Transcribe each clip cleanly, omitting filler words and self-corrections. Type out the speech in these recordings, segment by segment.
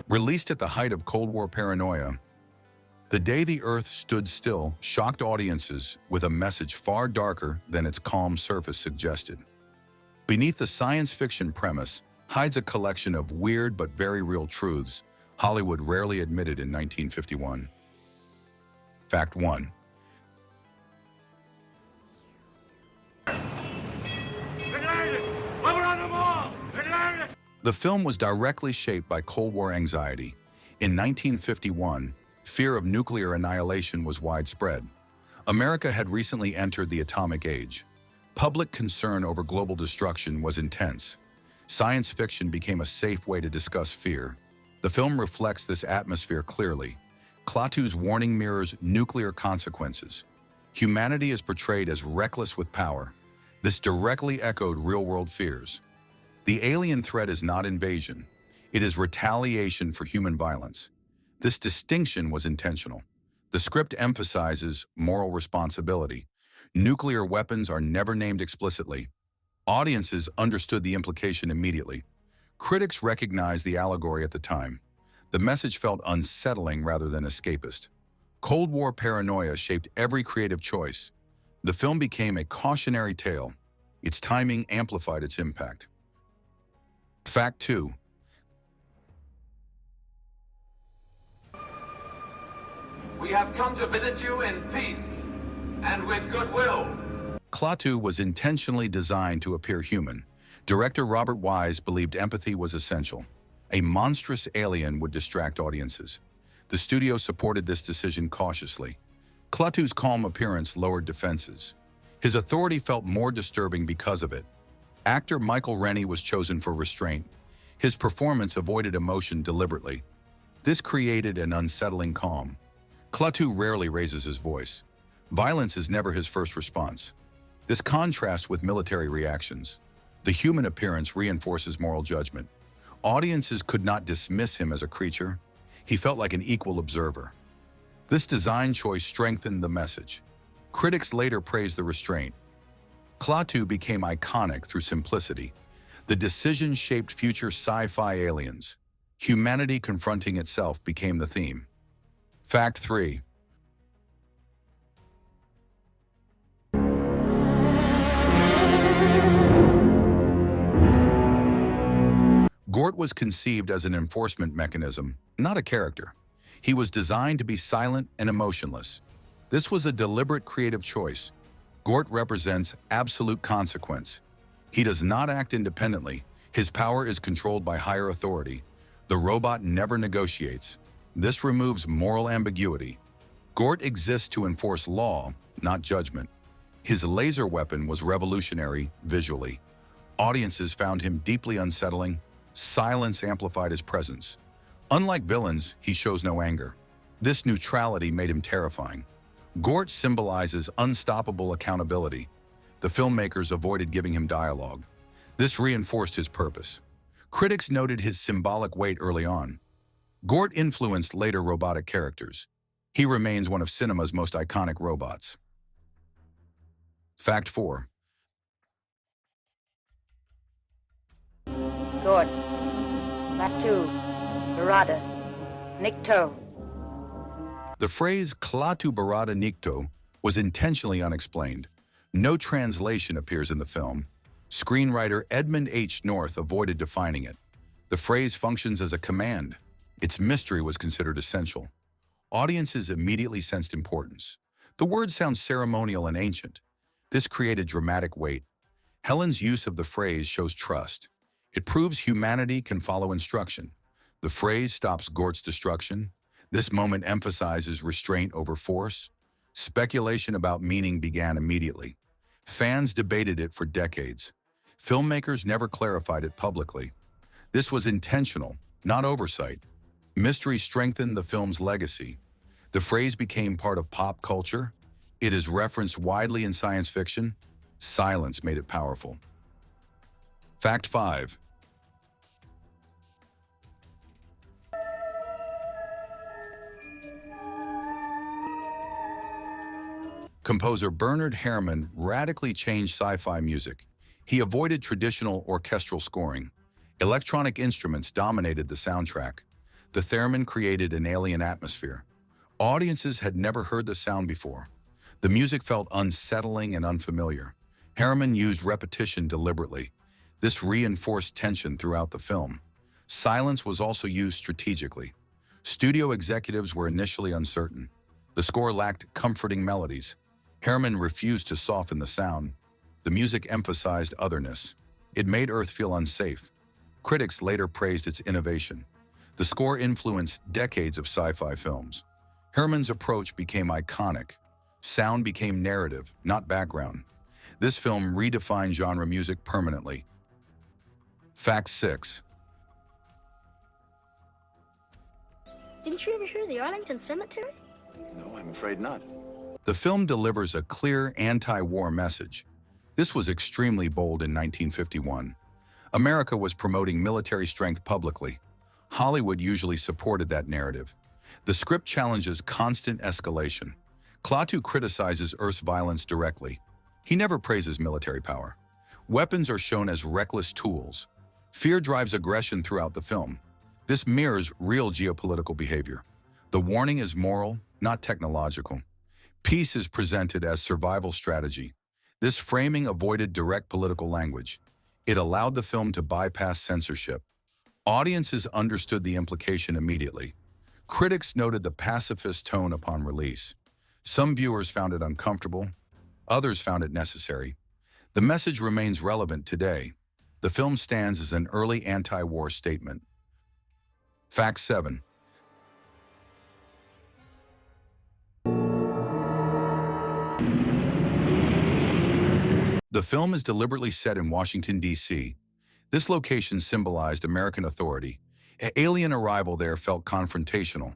Released at the height of Cold War paranoia, The Day the Earth Stood Still shocked audiences with a message far darker than its calm surface suggested. Beneath the science fiction premise hides a collection of weird but very real truths Hollywood rarely admitted in 1951. Fact 1. The film was directly shaped by Cold War anxiety. In 1951, fear of nuclear annihilation was widespread. America had recently entered the atomic age. Public concern over global destruction was intense. Science fiction became a safe way to discuss fear. The film reflects this atmosphere clearly. Klaatu's warning mirrors nuclear consequences. Humanity is portrayed as reckless with power. This directly echoed real-world fears. The alien threat is not invasion. It is retaliation for human violence. This distinction was intentional. The script emphasizes moral responsibility. Nuclear weapons are never named explicitly. Audiences understood the implication immediately. Critics recognized the allegory at the time. The message felt unsettling rather than escapist. Cold War paranoia shaped every creative choice. The film became a cautionary tale. Its timing amplified its impact. Fact 2. We have come to visit you in peace and with goodwill. Klaatu was intentionally designed to appear human. Director Robert Wise believed empathy was essential. A monstrous alien would distract audiences. The studio supported this decision cautiously. Klaatu's calm appearance lowered defenses. His authority felt more disturbing because of it. Actor Michael Rennie was chosen for restraint. His performance avoided emotion deliberately. This created an unsettling calm. Klaatu rarely raises his voice. Violence is never his first response. This contrasts with military reactions. The human appearance reinforces moral judgment. Audiences could not dismiss him as a creature. He felt like an equal observer. This design choice strengthened the message. Critics later praised the restraint. Klaatu became iconic through simplicity. The decision shaped future sci-fi aliens. Humanity confronting itself became the theme. Fact 3. Gort was conceived as an enforcement mechanism, not a character. He was designed to be silent and emotionless. This was a deliberate creative choice. Gort represents absolute consequence. He does not act independently. His power is controlled by higher authority. The robot never negotiates. This removes moral ambiguity. Gort exists to enforce law, not judgment. His laser weapon was revolutionary visually. Audiences found him deeply unsettling. Silence amplified his presence. Unlike villains, he shows no anger. This neutrality made him terrifying. Gort symbolizes unstoppable accountability. The filmmakers avoided giving him dialogue. This reinforced his purpose. Critics noted his symbolic weight early on. Gort influenced later robotic characters. He remains one of cinema's most iconic robots. Fact 4. Gort, Klaatu, Barada, Nikto. The phrase Klaatu Barada Nikto was intentionally unexplained. No translation appears in the film. Screenwriter Edmund H. North avoided defining it. The phrase functions as a command. Its mystery was considered essential. Audiences immediately sensed importance. The word sounds ceremonial and ancient. This created dramatic weight. Helen's use of the phrase shows trust. It proves humanity can follow instruction. The phrase stops Gort's destruction. This moment emphasizes restraint over force. Speculation about meaning began immediately. Fans debated it for decades. Filmmakers never clarified it publicly. This was intentional, not oversight. Mystery strengthened the film's legacy. The phrase became part of pop culture. It is referenced widely in science fiction. Silence made it powerful. Fact 5. Composer Bernard Herrmann radically changed sci-fi music. He avoided traditional orchestral scoring. Electronic instruments dominated the soundtrack. The theremin created an alien atmosphere. Audiences had never heard the sound before. The music felt unsettling and unfamiliar. Harriman used repetition deliberately. This reinforced tension throughout the film. Silence was also used strategically. Studio executives were initially uncertain. The score lacked comforting melodies. Harriman refused to soften the sound. The music emphasized otherness. It made Earth feel unsafe. Critics later praised its innovation. The score influenced decades of sci-fi films. Harriman's approach became iconic. Sound became narrative, not background. This film redefined genre music permanently. Fact 6. Didn't you ever hear the Arlington Cemetery? No, I'm afraid not. The film delivers a clear anti-war message. This was extremely bold in 1951. America was promoting military strength publicly. Hollywood usually supported that narrative. The script challenges constant escalation. Klaatu criticizes Earth's violence directly. He never praises military power. Weapons are shown as reckless tools. Fear drives aggression throughout the film. This mirrors real geopolitical behavior. The warning is moral, not technological. Peace is presented as survival strategy. This framing avoided direct political language. It allowed the film to bypass censorship. Audiences understood the implication immediately. Critics noted the pacifist tone upon release. Some viewers found it uncomfortable. Others found it necessary. The message remains relevant today. The film stands as an early anti-war statement. Fact 7. The film is deliberately set in Washington, D.C. This location symbolized American authority. Alien arrival there felt confrontational.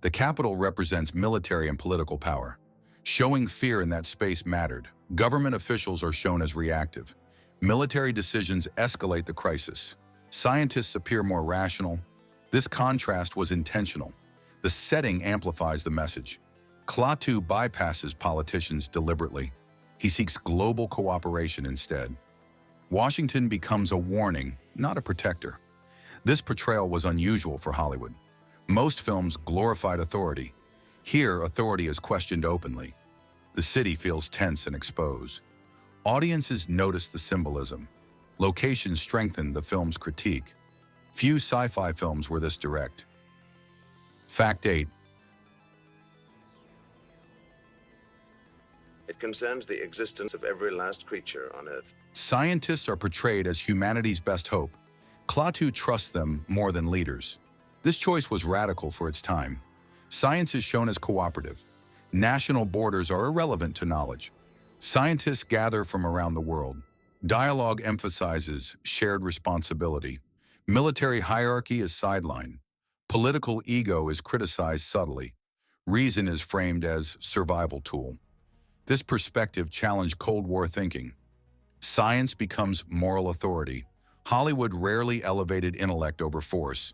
The capital represents military and political power. Showing fear in that space mattered. Government officials are shown as reactive. Military decisions escalate the crisis. Scientists appear more rational. This contrast was intentional. The setting amplifies the message. Klaatu bypasses politicians deliberately. He seeks global cooperation instead. Washington becomes a warning, not a protector. This portrayal was unusual for Hollywood. Most films glorified authority. Here, authority is questioned openly. The city feels tense and exposed. Audiences notice the symbolism. Locations strengthen the film's critique. Few sci-fi films were this direct. Fact 8. It concerns the existence of every last creature on Earth. Scientists are portrayed as humanity's best hope. Klaatu trusts them more than leaders. This choice was radical for its time. Science is shown as cooperative. National borders are irrelevant to knowledge. Scientists gather from around the world. Dialogue emphasizes shared responsibility. Military hierarchy is sidelined. Political ego is criticized subtly. Reason is framed as survival tool. This perspective challenged Cold War thinking. Science becomes moral authority. Hollywood rarely elevated intellect over force.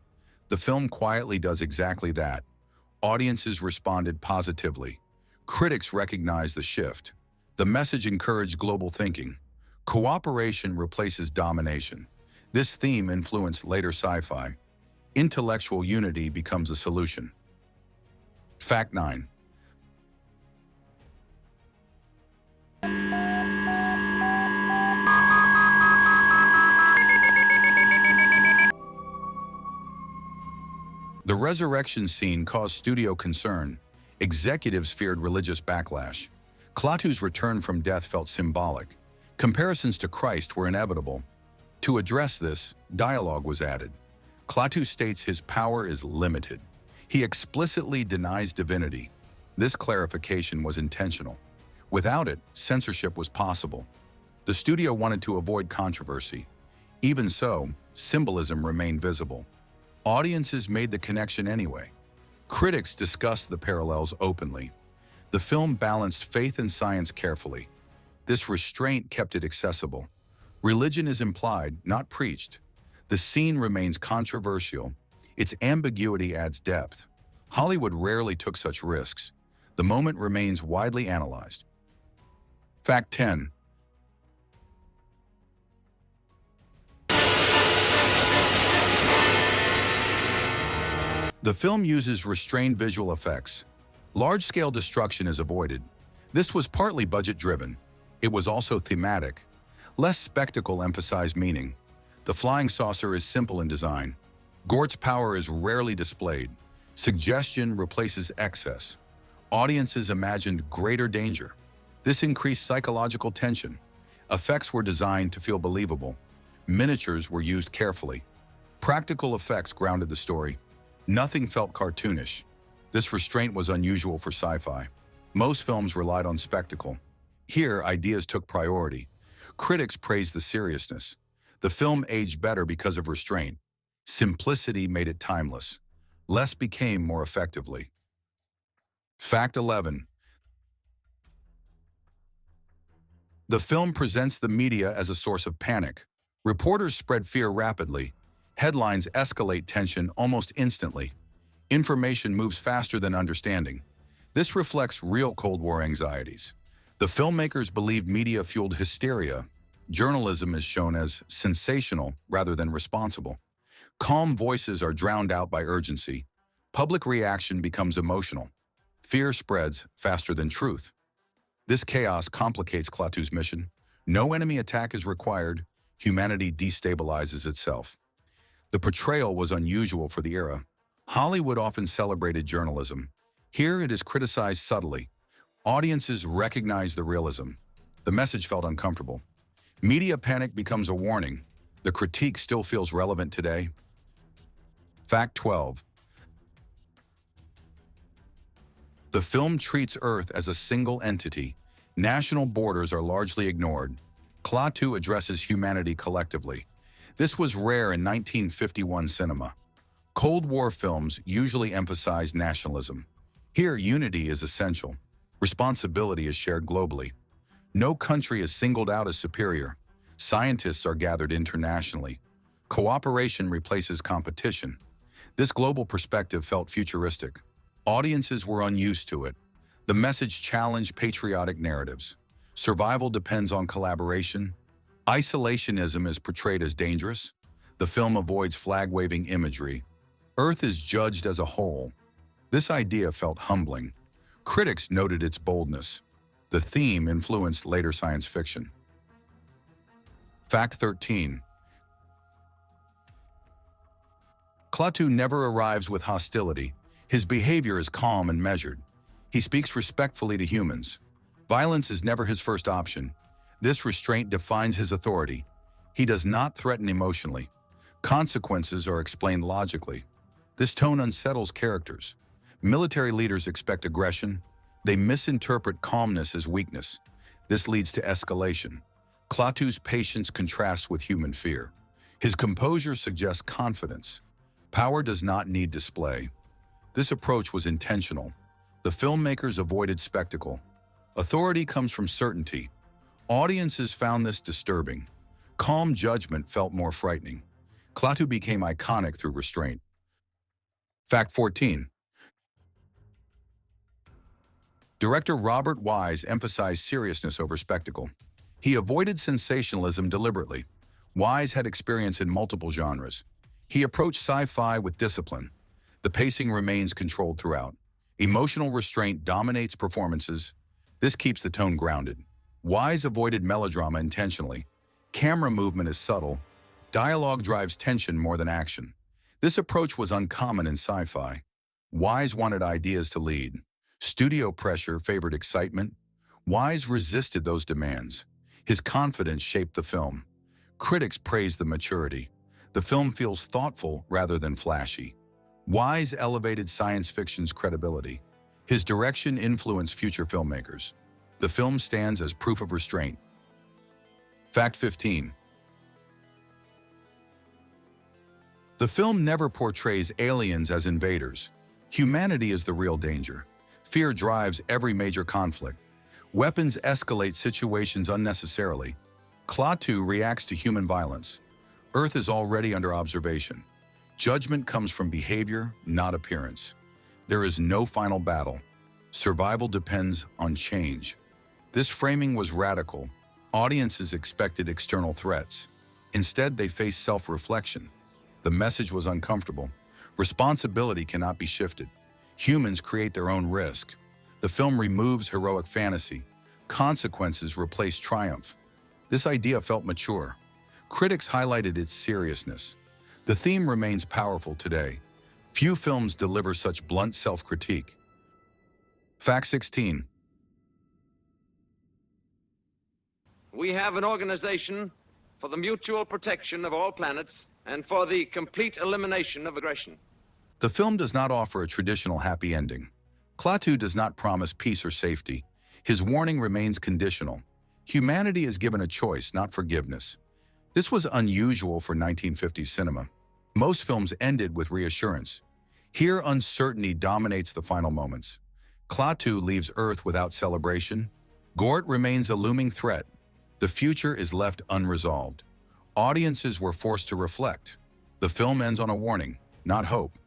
The film quietly does exactly that. Audiences responded positively. Critics recognized the shift. The message encouraged global thinking. Cooperation replaces domination. This theme influenced later sci-fi. Intellectual unity becomes a solution. Fact 9. The resurrection scene caused studio concern. Executives feared religious backlash. Klaatu's return from death felt symbolic. Comparisons to Christ were inevitable. To address this, dialogue was added. Klaatu states his power is limited. He explicitly denies divinity. This clarification was intentional. Without it, censorship was possible. The studio wanted to avoid controversy. Even so, symbolism remained visible. Audiences made the connection anyway. Critics discussed the parallels openly. The film balanced faith and science carefully. This restraint kept it accessible. Religion is implied, not preached. The scene remains controversial. Its ambiguity adds depth. Hollywood rarely took such risks. The moment remains widely analyzed. Fact 10. The film uses restrained visual effects. Large-scale destruction is avoided. This was partly budget-driven. It was also thematic. Less spectacle emphasized meaning. The flying saucer is simple in design. Gort's power is rarely displayed. Suggestion replaces excess. Audiences imagined greater danger. This increased psychological tension. Effects were designed to feel believable. Miniatures were used carefully. Practical effects grounded the story. Nothing felt cartoonish. This restraint was unusual for sci-fi. Most films relied on spectacle. Here, ideas took priority. Critics praised the seriousness. The film aged better because of restraint. Simplicity made it timeless. Less became more effectively. Fact 11. The film presents the media as a source of panic. Reporters spread fear rapidly. Headlines escalate tension almost instantly. Information moves faster than understanding. This reflects real Cold War anxieties. The filmmakers believed media fueled hysteria. Journalism is shown as sensational rather than responsible. Calm voices are drowned out by urgency. Public reaction becomes emotional. Fear spreads faster than truth. This chaos complicates Klaatu's mission. No enemy attack is required. Humanity destabilizes itself. The portrayal was unusual for the era. Hollywood often celebrated journalism. Here it is criticized subtly. Audiences recognize the realism. The message felt uncomfortable. Media panic becomes a warning. The critique still feels relevant today. Fact 12. The film treats Earth as a single entity. National borders are largely ignored. Klaatu addresses humanity collectively. This was rare in 1951 cinema. Cold War films usually emphasize nationalism. Here, unity is essential. Responsibility is shared globally. No country is singled out as superior. Scientists are gathered internationally. Cooperation replaces competition. This global perspective felt futuristic. Audiences were unused to it. The message challenged patriotic narratives. Survival depends on collaboration. Isolationism is portrayed as dangerous. The film avoids flag-waving imagery. Earth is judged as a whole. This idea felt humbling. Critics noted its boldness. The theme influenced later science fiction. Fact 13. Klaatu never arrives with hostility. His behavior is calm and measured. He speaks respectfully to humans. Violence is never his first option. This restraint defines his authority. He does not threaten emotionally. Consequences are explained logically. This tone unsettles characters. Military leaders expect aggression. They misinterpret calmness as weakness. This leads to escalation. Klaatu's patience contrasts with human fear. His composure suggests confidence. Power does not need display. This approach was intentional. The filmmakers avoided spectacle. Authority comes from certainty. Audiences found this disturbing. Calm judgment felt more frightening. Klaatu became iconic through restraint. Fact 14. Director Robert Wise emphasized seriousness over spectacle. He avoided sensationalism deliberately. Wise had experience in multiple genres. He approached sci-fi with discipline. The pacing remains controlled throughout. Emotional restraint dominates performances. This keeps the tone grounded. Wise avoided melodrama intentionally. Camera movement is subtle. Dialogue drives tension more than action. This approach was uncommon in sci-fi. Wise wanted ideas to lead. Studio pressure favored excitement. Wise resisted those demands. His confidence shaped the film. Critics praised the maturity. The film feels thoughtful rather than flashy. Wise elevated science fiction's credibility. His direction influenced future filmmakers. The film stands as proof of restraint. Fact 15. The film never portrays aliens as invaders. Humanity is the real danger. Fear drives every major conflict. Weapons escalate situations unnecessarily. Klaatu reacts to human violence. Earth is already under observation. Judgment comes from behavior, not appearance. There is no final battle. Survival depends on change. This framing was radical. Audiences expected external threats. Instead, they faced self-reflection. The message was uncomfortable. Responsibility cannot be shifted. Humans create their own risk. The film removes heroic fantasy. Consequences replace triumph. This idea felt mature. Critics highlighted its seriousness. The theme remains powerful today. Few films deliver such blunt self-critique. Fact 16. We have an organization for the mutual protection of all planets and for the complete elimination of aggression. The film does not offer a traditional happy ending. Klaatu does not promise peace or safety. His warning remains conditional. Humanity is given a choice, not forgiveness. This was unusual for 1950s cinema. Most films ended with reassurance. Here, uncertainty dominates the final moments. Klaatu leaves Earth without celebration. Gort remains a looming threat. The future is left unresolved. Audiences were forced to reflect. The film ends on a warning, not hope.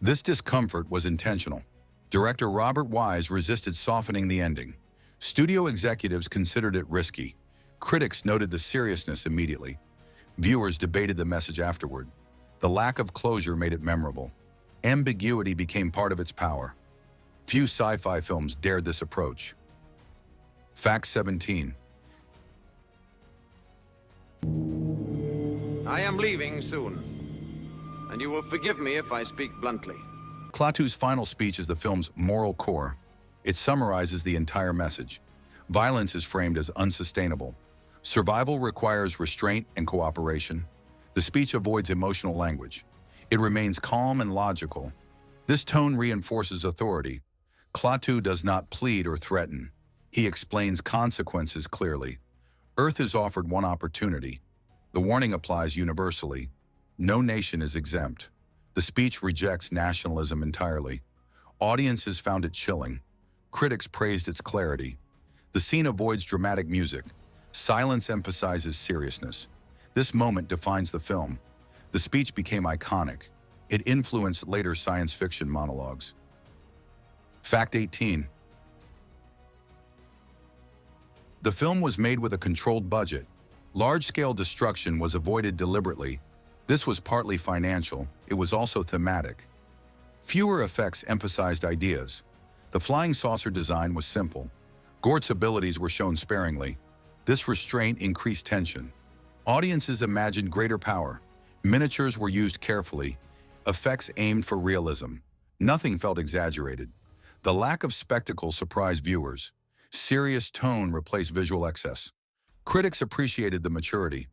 This discomfort was intentional. Director Robert Wise resisted softening the ending. Studio executives considered it risky. Critics noted the seriousness immediately. Viewers debated the message afterward. The lack of closure made it memorable. Ambiguity became part of its power. Few sci-fi films dared this approach. Fact 17. I am leaving soon, and you will forgive me if I speak bluntly. Klaatu's final speech is the film's moral core. It summarizes the entire message. Violence is framed as unsustainable. Survival requires restraint and cooperation. The speech avoids emotional language. It remains calm and logical. This tone reinforces authority. Klaatu does not plead or threaten. He explains consequences clearly. Earth is offered one opportunity. The warning applies universally. No nation is exempt. The speech rejects nationalism entirely. Audiences found it chilling. Critics praised its clarity. The scene avoids dramatic music. Silence emphasizes seriousness. This moment defines the film. The speech became iconic. It influenced later science fiction monologues. Fact 18. The film was made with a controlled budget. Large-scale destruction was avoided deliberately. This was partly financial. It was also thematic. Fewer effects emphasized ideas. The flying saucer design was simple. Gort's abilities were shown sparingly. This restraint increased tension. Audiences imagined greater power. Miniatures were used carefully. Effects aimed for realism. Nothing felt exaggerated. The lack of spectacle surprised viewers. Serious tone replaced visual excess. Critics appreciated the maturity.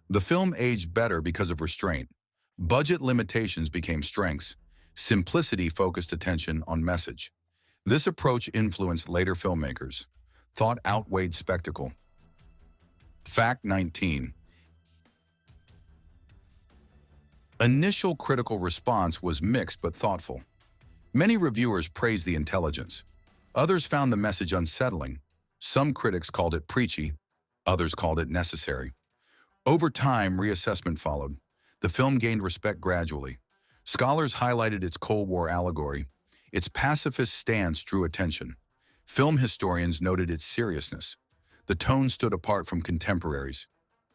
The film aged better because of restraint. Budget limitations became strengths. Simplicity focused attention on message. This approach influenced later filmmakers. Thought outweighed spectacle. Fact 19. Initial critical response was mixed but thoughtful. Many reviewers praised the intelligence. Others found the message unsettling. Some critics called it preachy. Others called it necessary. Over time, reassessment followed. The film gained respect gradually. Scholars highlighted its Cold War allegory. Its pacifist stance drew attention. Film historians noted its seriousness. The tone stood apart from contemporaries.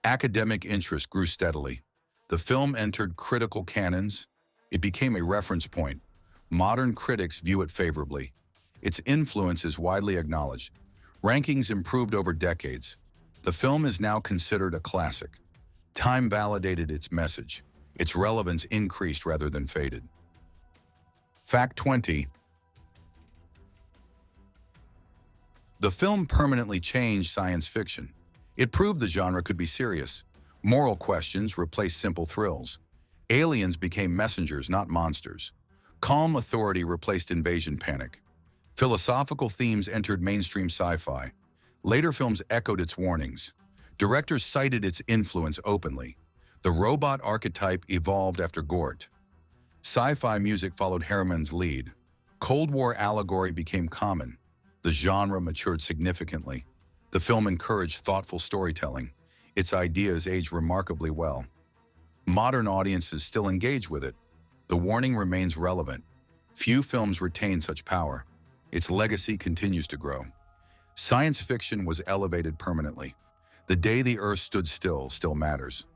Academic interest grew steadily. The film entered critical canons. It became a reference point. Modern critics view it favorably. Its influence is widely acknowledged. Rankings improved over decades. The film is now considered a classic. Time validated its message. Its relevance increased rather than faded. Fact 20. The film permanently changed science fiction. It proved the genre could be serious. Moral questions replaced simple thrills. Aliens became messengers, not monsters. Calm authority replaced invasion panic. Philosophical themes entered mainstream sci-fi. Later films echoed its warnings. Directors cited its influence openly. The robot archetype evolved after Gort. Sci-fi music followed Herriman's lead. Cold War allegory became common. The genre matured significantly. The film encouraged thoughtful storytelling. Its ideas aged remarkably well. Modern audiences still engage with it. The warning remains relevant. Few films retain such power. Its legacy continues to grow. Science fiction was elevated permanently. The day the Earth stood still matters.